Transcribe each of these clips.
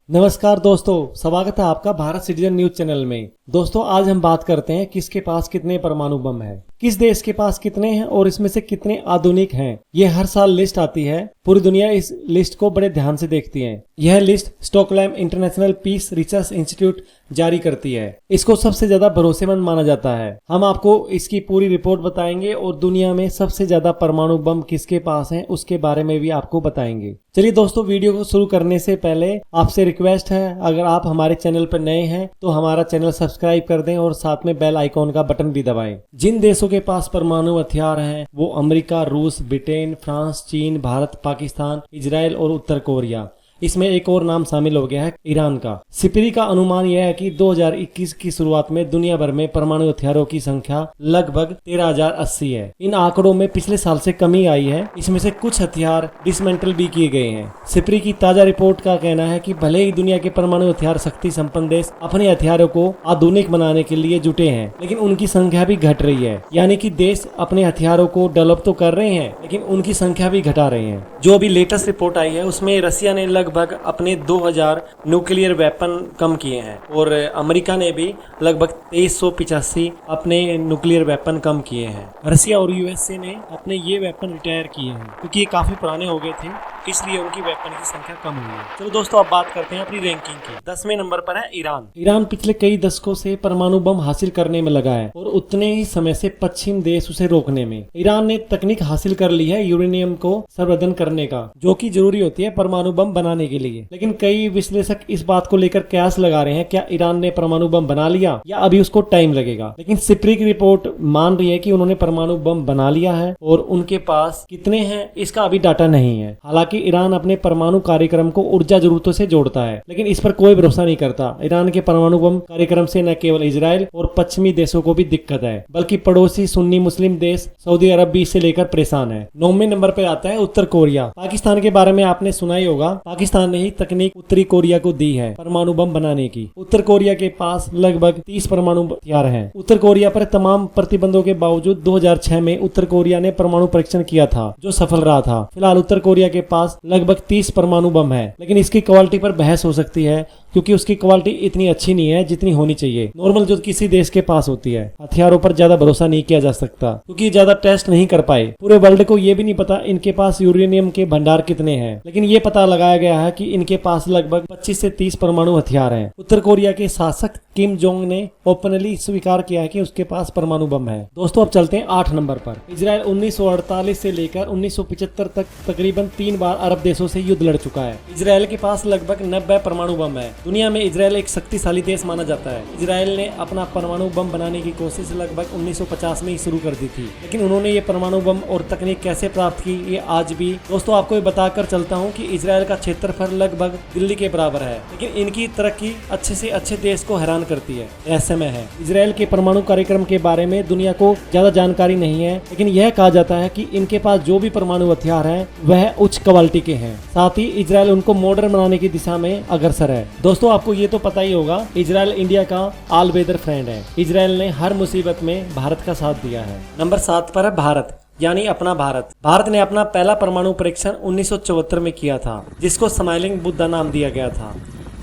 नमस्कार दोस्तों, स्वागत है आपका भारत सिटीजन न्यूज चैनल में। दोस्तों, आज हम बात करते हैं किसके पास कितने परमाणु बम है, किस देश के पास कितने हैं और इसमें से कितने आधुनिक हैं। ये हर साल लिस्ट आती है, पूरी दुनिया इस लिस्ट को बड़े ध्यान से देखती है। यह list Stockholm International Peace Research Institute जारी करती है। इसको सबसे ज्यादा भरोसेमंद माना जाता है। हम आपको इसकी पूरी रिपोर्ट बताएंगे और दुनिया में सबसे ज्यादा परमाणु बम किसके पास हैं उसके बारे में भी आपको बताएंगे। चलिए दोस्तों, वीडियो को शुरू करने से पहले आपसे रिक्वेस्ट है, अगर आप हमारे चैनल पर नए हैं तो हमारा चैनल सब्सक्राइब कर दें और साथ में बेल आइकॉन का बटन भी दबाएं। जिन देशों के पास परमाणु हथियार हैं वो अमेरिका, रूस, ब्रिटेन, फ्रांस, चीन, भारत, पाकिस्तान, इजराइल और उत्तर कोरिया। इसमें एक और नाम शामिल हो गया है, ईरान का। सिपरी का अनुमान यह है कि 2021 की शुरुआत में दुनिया भर में परमाणु हथियारों की संख्या लगभग 13,080 है। इन आंकड़ों में पिछले साल से कमी आई है। इसमें से कुछ हथियार डिसमेंटल भी किए गए हैं। सिपरी की ताजा रिपोर्ट का कहना है कि भले ही दुनिया के परमाणु हथियार शक्ति संपन्न देश अपने हथियारों को आधुनिक बनाने के लिए जुटे हैं, लेकिन उनकी संख्या भी घट रही है। यानी कि देश अपने हथियारों को डेवलप तो कर रहे हैं, लेकिन उनकी संख्या भी घटा रहे हैं। जो अभी लेटेस्ट रिपोर्ट आई है उसमें रसिया ने लगभग अपने 2000 न्यूक्लियर वेपन कम किए हैं और अमेरिका ने भी लगभग 2385 अपने न्यूक्लियर वेपन कम किए हैं। रसिया और यूएसए ने अपने ये वेपन रिटायर किए हैं क्योंकि ये काफी पुराने हो गए थे, इसलिए उनकी वेपन की संख्या कम हुई है। चलो दोस्तों, अब बात करते हैं अपनी रैंकिंग की। 10वें नंबर पर है ईरान। ईरान पिछले कई दशकों से परमाणु बम हासिल करने में लगा है और उतने ही समय से पश्चिम देश उसे रोकने में। ईरान ने तकनीक हासिल कर ली है यूरेनियम को संवर्धन करने का, जो कि जरूरी होती है परमाणु बम बनाने के लिए। लेकिन कई विश्लेषक इस बात को लेकर कयास लगा रहे हैं, क्या ईरान ने परमाणु बम बना लिया या अभी उसको टाइम लगेगा। लेकिन सिप्री की रिपोर्ट मान रही है कि उन्होंने परमाणु बम बना लिया है और उनके पास कितने हैं इसका अभी डाटा नहीं है। हालांकि ईरान अपने परमाणु कार्यक्रम को ऊर्जा जरूरतों से जोड़ता है, लेकिन इस पर कोई भरोसा नहीं करता। ईरान के परमाणु बम कार्यक्रम से न केवल इजराइल और पश्चिमी देशों को भी दिक्कत है, बल्कि पड़ोसी सुन्नी मुस्लिम देश सऊदी अरब भी इसे लेकर परेशान है। 9वें नंबर पर आता है उत्तर कोरिया। पाकिस्तान के बारे में आपने सुना ही होगा। पाकिस्तान ने ही तकनीक उत्तरी कोरिया को दी है परमाणु बम बनाने की। उत्तर कोरिया के पास लगभग 30 परमाणु हथियार हैं। उत्तर कोरिया पर तमाम प्रतिबंधों के बावजूद 2006 में उत्तर कोरिया ने परमाणु परीक्षण किया था, जो सफल रहा था। फिलहाल उत्तर कोरिया के पास लगभग 30 परमाणु बम है, लेकिन इसकी क्वालिटी पर बहस हो सकती है क्योंकि उसकी क्वालिटी इतनी अच्छी नहीं है जितनी होनी चाहिए, नॉर्मल जो किसी देश के पास होती है। हथियारों पर ज्यादा भरोसा नहीं किया जा सकता क्योंकि ज्यादा टेस्ट नहीं कर पाए। पूरे वर्ल्ड को ये भी नहीं पता इनके पास यूरेनियम के भंडार कितने हैं, लेकिन ये पता लगाया गया है कि इनके पास लगभग 25 से 30 परमाणु हथियार हैं। उत्तर कोरिया के शासक किम जोंग ने ओपनली स्वीकार किया है कि उसके पास परमाणु बम है। दोस्तों, अब चलते हैं 8 नंबर पर। इजराइल 1948 से लेकर 1975 तक तकरीबन 3 बार अरब देशों से युद्ध लड़ चुका है। इजराइल के पास लगभग 90 परमाणु बम है। दुनिया में इजराइल एक शक्तिशाली देश माना जाता है। इजराइल ने अपना परमाणु बम बनाने की कोशिश लगभग 1950 में ही शुरू कर दी थी, लेकिन उन्होंने ये परमाणु बम और तकनीक कैसे प्राप्त की ये आज भी दोस्तों आपको ये बताकर चलता हूँ कि इजराइल का क्षेत्रफल लगभग दिल्ली के बराबर है, लेकिन इनकी तरक्की अच्छे से अच्छे देश को हैरान करती है। रहस्यमय है। इजराइल के परमाणु कार्यक्रम के बारे में दुनिया को ज्यादा जानकारी नहीं है, लेकिन यह कहा जाता है कि इनके पास जो भी परमाणु हथियार हैं वह उच्च क्वालिटी के हैं। साथ ही इजराइल उनको मॉडर्न बनाने की दिशा में अग्रसर है। दोस्तों, आपको ये तो पता ही होगा, इजराइल इंडिया का ऑल वेदर फ्रेंड है। इजराइल ने हर मुसीबत में भारत का साथ दिया है। नंबर 7 पर है भारत, यानी अपना भारत। भारत ने अपना पहला परमाणु परीक्षण 1974 में किया था, जिसको स्माइलिंग बुद्धा नाम दिया गया था।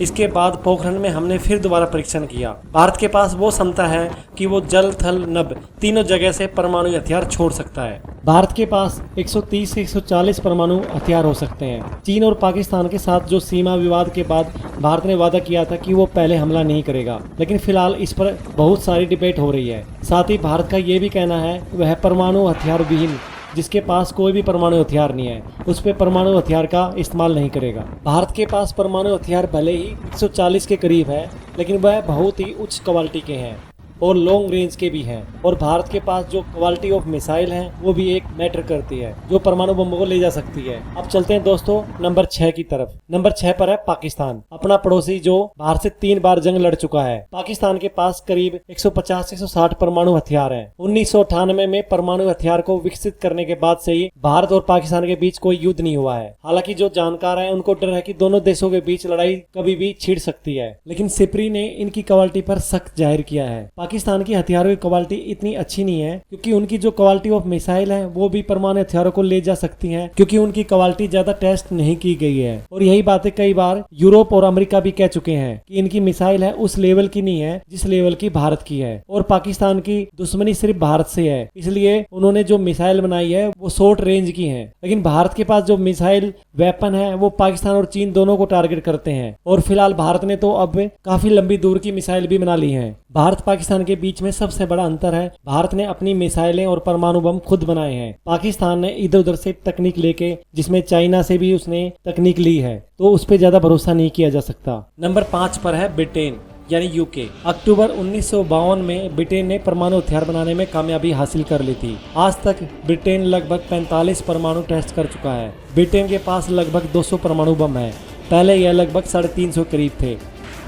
इसके बाद पोखरण में हमने फिर दोबारा परीक्षण किया। भारत के पास वो क्षमता है कि वो जल, थल, नभ तीनों जगह से परमाणु हथियार छोड़ सकता है। भारत के पास 130 से 140 परमाणु हथियार हो सकते हैं। चीन और पाकिस्तान के साथ जो सीमा विवाद के बाद भारत ने वादा किया था कि वो पहले हमला नहीं करेगा, लेकिन फिलहाल इस पर बहुत सारी डिबेट हो रही है। साथ ही भारत का ये भी कहना है वह परमाणु हथियार विहीन, जिसके पास कोई भी परमाणु हथियार नहीं है, उस पे परमाणु हथियार का इस्तेमाल नहीं करेगा। भारत के पास परमाणु हथियार भले ही 140 के करीब है, लेकिन वह बहुत ही उच्च क्वालिटी के हैं और लॉन्ग रेंज के भी हैं। और भारत के पास जो क्वालिटी ऑफ मिसाइल है वो भी एक मैटर करती है, जो परमाणु बम को ले जा सकती है। अब चलते हैं दोस्तों नंबर 6 की तरफ। नंबर 6 पर है पाकिस्तान, अपना पड़ोसी जो भारत से 3 बार जंग लड़ चुका है। पाकिस्तान के पास करीब 150 से 160 परमाणु हथियार हैं। 1998 में परमाणु हथियार को विकसित करने के बाद से ही भारत और पाकिस्तान के बीच कोई युद्ध नहीं हुआ है। हालांकि जो जानकार है उनको डर है कि दोनों देशों के बीच लड़ाई कभी भी छिड़ सकती है, लेकिन सिप्री ने इनकी क्वालिटी पर शक जाहिर किया है। पाकिस्तान की हथियारों की क्वालिटी इतनी अच्छी नहीं है, क्योंकि उनकी जो क्वालिटी ऑफ मिसाइल है वो भी परमाणु हथियारों को ले जा सकती है, क्योंकि उनकी क्वालिटी ज्यादा टेस्ट नहीं की गई है। और यही बातें कई बार यूरोप और अमेरिका भी कह चुके हैं कि इनकी मिसाइल है उस लेवल की नहीं है जिस लेवल की भारत की है, और पाकिस्तान की दुश्मनी सिर्फ भारत से है, इसलिए उन्होंने जो मिसाइल बनाई है वो शॉर्ट रेंज की है। लेकिन भारत के पास जो मिसाइल वेपन है वो पाकिस्तान और चीन दोनों को टारगेट करते हैं, और फिलहाल भारत ने तो अब काफी लंबी दूर की मिसाइल भी बना ली है। भारत पाकिस्तान के बीच में सबसे बड़ा अंतर है, भारत ने अपनी मिसाइलें और परमाणु बम खुद बनाए हैं, पाकिस्तान ने इधर उधर से तकनीक लेके, जिसमें चाइना से भी उसने तकनीक ली है, तो उस पर ज्यादा भरोसा नहीं किया जा सकता। नंबर 5 पर है ब्रिटेन यानी यूके। अक्टूबर 1952 में ब्रिटेन ने परमाणु हथियार बनाने में कामयाबी हासिल कर ली थी। आज तक ब्रिटेन लगभग 45 परमाणु टेस्ट कर चुका है। ब्रिटेन के पास लगभग 200 परमाणु बम है। पहले यह लगभग 350 करीब थे।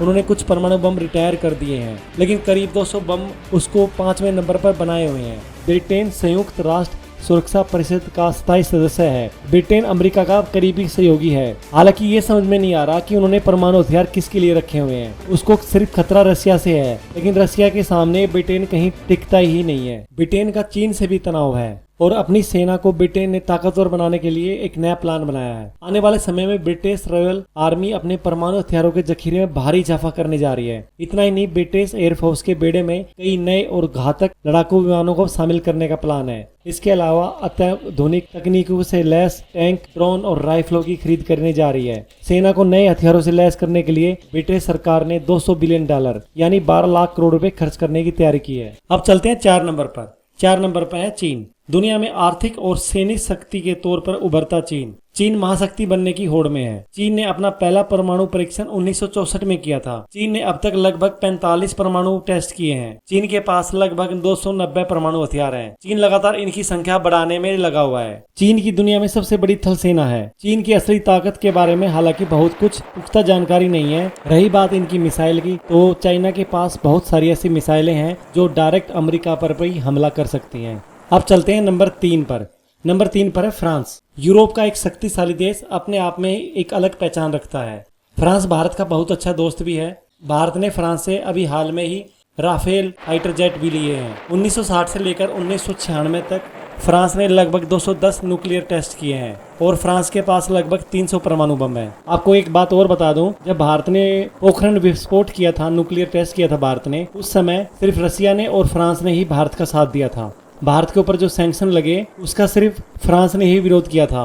उन्होंने कुछ परमाणु बम रिटायर कर दिए हैं, लेकिन करीब 200 बम उसको 5वें नंबर पर बनाए हुए हैं। ब्रिटेन संयुक्त राष्ट्र सुरक्षा परिषद का स्थायी सदस्य है। ब्रिटेन अमेरिका का करीबी सहयोगी है। हालांकि ये समझ में नहीं आ रहा कि उन्होंने परमाणु हथियार किसके लिए रखे हुए हैं। उसको सिर्फ खतरा रसिया से है, लेकिन रसिया के सामने ब्रिटेन कहीं टिकता ही नहीं है। ब्रिटेन का चीन से भी तनाव है, और अपनी सेना को ब्रिटेन ने ताकतवर बनाने के लिए एक नया प्लान बनाया है। आने वाले समय में ब्रिटिश रॉयल आर्मी अपने परमाणु हथियारों के जखीरे में भारी इजाफा करने जा रही है। इतना ही नहीं, ब्रिटिश एयरफोर्स के बेड़े में कई नए और घातक लड़ाकू विमानों को शामिल करने का प्लान है। इसके अलावा अत्याधुनिक तकनीकों से लैस टैंक, ड्रोन और राइफलों की खरीद करने जा रही है। सेना को नए हथियारों से लैस करने के लिए ब्रिटिश सरकार ने $200 बिलियन यानी 12 लाख करोड़ रुपए खर्च करने की तैयारी की है। अब चलते हैं 4 नंबर पर। 4 नंबर पर है चीन। दुनिया में आर्थिक और सैनिक शक्ति के तौर पर उभरता चीन महाशक्ति बनने की होड़ में है। चीन ने अपना पहला परमाणु परीक्षण 1964 में किया था। चीन ने अब तक लगभग 45 परमाणु टेस्ट किए हैं। चीन के पास लगभग 290 परमाणु हथियार हैं। चीन लगातार इनकी संख्या बढ़ाने में लगा हुआ है। चीन की दुनिया में सबसे बड़ी थल सेना है। चीन की असली ताकत के बारे में हालांकि बहुत कुछ पुख्ता जानकारी नहीं है। रही बात इनकी मिसाइल की, तो चाइना के पास बहुत सारी ऐसी मिसाइलें हैं जो डायरेक्ट अमेरिका पर भी हमला कर सकती हैं। अब चलते हैं नंबर 3 पर। नंबर 3 पर है फ्रांस। यूरोप का एक शक्तिशाली देश अपने आप में एक अलग पहचान रखता है। फ्रांस भारत का बहुत अच्छा दोस्त भी है। भारत ने फ्रांस से अभी हाल में ही राफेल फाइटर जेट भी लिए हैं। 1960 से लेकर 1996 तक फ्रांस ने लगभग 210 न्यूक्लियर टेस्ट किए हैं, और फ्रांस के पास लगभग 300 परमाणु बम है। आपको एक बात और बता दूं, जब भारत ने पोखरण विस्फोट किया था, न्यूक्लियर टेस्ट किया था भारत ने, उस समय सिर्फ रसिया ने और फ्रांस ने ही भारत का साथ दिया था। भारत के ऊपर जो सैंक्शन लगे उसका सिर्फ फ्रांस ने ही विरोध किया था।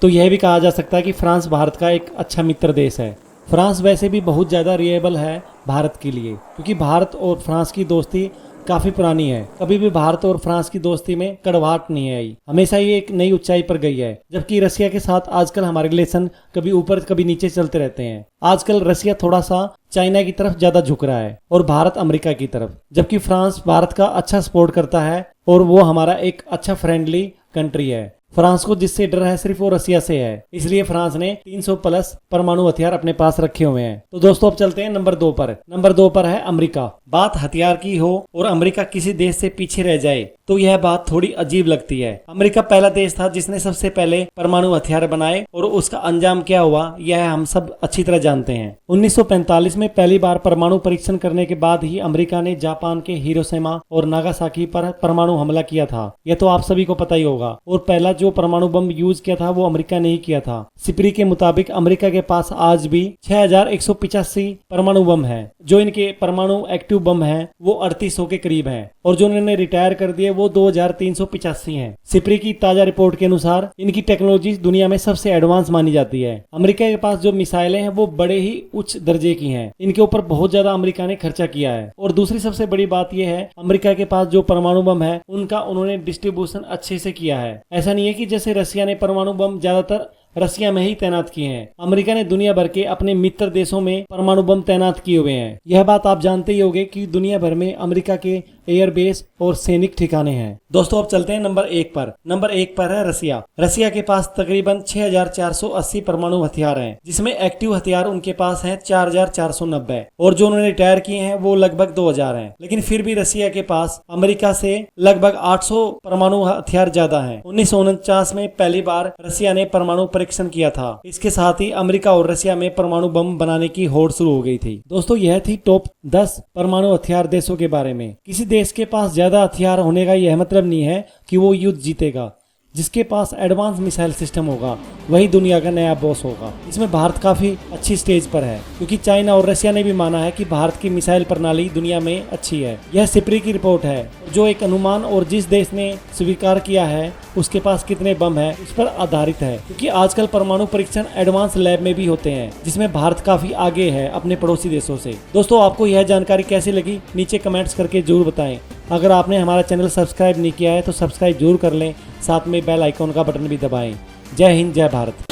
तो यह भी कहा जा सकता है कि फ्रांस भारत का एक अच्छा मित्र देश है। फ्रांस वैसे भी बहुत ज़्यादा रिलायबल है भारत के लिए, क्योंकि भारत और फ्रांस की दोस्ती काफ़ी पुरानी है। कभी भी भारत और फ्रांस की दोस्ती में कड़वाहट नहीं आई, हमेशा ये एक नई ऊंचाई पर गई है। जबकि रसिया के साथ आजकल हमारे रिलेशन कभी ऊपर कभी नीचे चलते रहते हैं। आजकल रसिया थोड़ा सा चाइना की तरफ ज्यादा झुक रहा है और भारत अमेरिका की तरफ, जबकि फ्रांस भारत का अच्छा सपोर्ट करता है और वो हमारा एक अच्छा फ्रेंडली कंट्री है। फ्रांस को जिससे डर है सिर्फ वो रसिया से है, इसलिए फ्रांस ने 300 प्लस परमाणु हथियार अपने पास रखे हुए हैं। तो दोस्तों अब चलते हैं नंबर 2 पर। नंबर 2 पर है अमेरिका। बात हथियार की हो और अमेरिका किसी देश से पीछे रह जाए तो यह बात थोड़ी अजीब लगती है। अमेरिका पहला देश था जिसने सबसे पहले परमाणु हथियार बनाए, और उसका अंजाम क्या हुआ यह हम सब अच्छी तरह जानते हैं। 1945 में पहली बार परमाणु परीक्षण करने के बाद ही अमेरिका ने जापान के हिरोशिमा और नागासाकी पर परमाणु हमला किया था। यह तो आप सभी को पता ही होगा। और पहला जो परमाणु बम यूज किया था वो अमेरिका ने ही किया था। सिपरी के मुताबिक अमेरिका के पास आज भी 6185 परमाणु बम है। जो इनके परमाणु एक्टिव बम है वो 3800 के करीब है, और जो इन्होंने रिटायर कर दिए वो 2385 हैं। सिपरी की ताजा रिपोर्ट के अनुसार इनकी टेक्नोलॉजी दुनिया में सबसे एडवांस मानी जाती है। अमेरिका के पास जो मिसाइलें हैं वो बड़े ही उच्च दर्जे की हैं। इनके ऊपर बहुत ज्यादा अमेरिका ने खर्चा किया है। और दूसरी सबसे बड़ी बात यह है, अमेरिका के पास जो परमाणु बम है उनका उन्होंने डिस्ट्रीब्यूशन अच्छे से किया है। ऐसा नहीं है कि जैसे रसिया ने परमाणु बम ज्यादातर रसिया में ही तैनात किए हैं। अमेरिका ने दुनिया भर के अपने मित्र देशों में परमाणु बम तैनात किए हुए हैं। यह बात आप जानते ही होंगे कि दुनिया भर में अमेरिका के एयरबेस और सैनिक ठिकाने हैं। दोस्तों अब चलते हैं नंबर 1 पर। नंबर 1 पर है रसिया। रसिया के पास तकरीबन 6480 परमाणु हथियार हैं, जिसमें एक्टिव हथियार उनके पास हैं 4490 और जो उन्होंने रिटायर किए हैं वो लगभग 2000 हैं। लेकिन फिर भी रसिया के पास अमेरिका से लगभग 800 परमाणु हथियार ज्यादा हैं। 1949 में पहली बार रसिया ने परमाणु परीक्षण किया था। इसके साथ ही अमेरिका और रसिया में परमाणु बम बनाने की होड़ शुरू हो गई थी। दोस्तों यह थी टॉप 10 परमाणु हथियार देशों के बारे में। किसी देश के पास ज्यादा हथियार होने का यह मतलब नहीं है कि वो युद्ध जीतेगा। जिसके पास एडवांस मिसाइल सिस्टम होगा वही दुनिया का नया बॉस होगा। इसमें भारत काफी अच्छी स्टेज पर है, क्योंकि चाइना और रशिया ने भी माना है कि भारत की मिसाइल प्रणाली दुनिया में अच्छी है। यह सिप्री की रिपोर्ट है, जो एक अनुमान और जिस देश ने स्वीकार किया है उसके पास कितने बम है उस पर आधारित है। क्योंकि आजकल परमाणु परीक्षण एडवांस लैब में भी होते हैं, जिसमें भारत काफी आगे है अपने पड़ोसी देशों से। दोस्तों आपको यह जानकारी कैसी लगी नीचे कमेंट्स करके जरूर बताएं। अगर आपने हमारा चैनल सब्सक्राइब नहीं किया है तो सब्सक्राइब जरूर कर लें, साथ में बेल आइकॉन का बटन भी दबाएं। जय हिंद, जय भारत।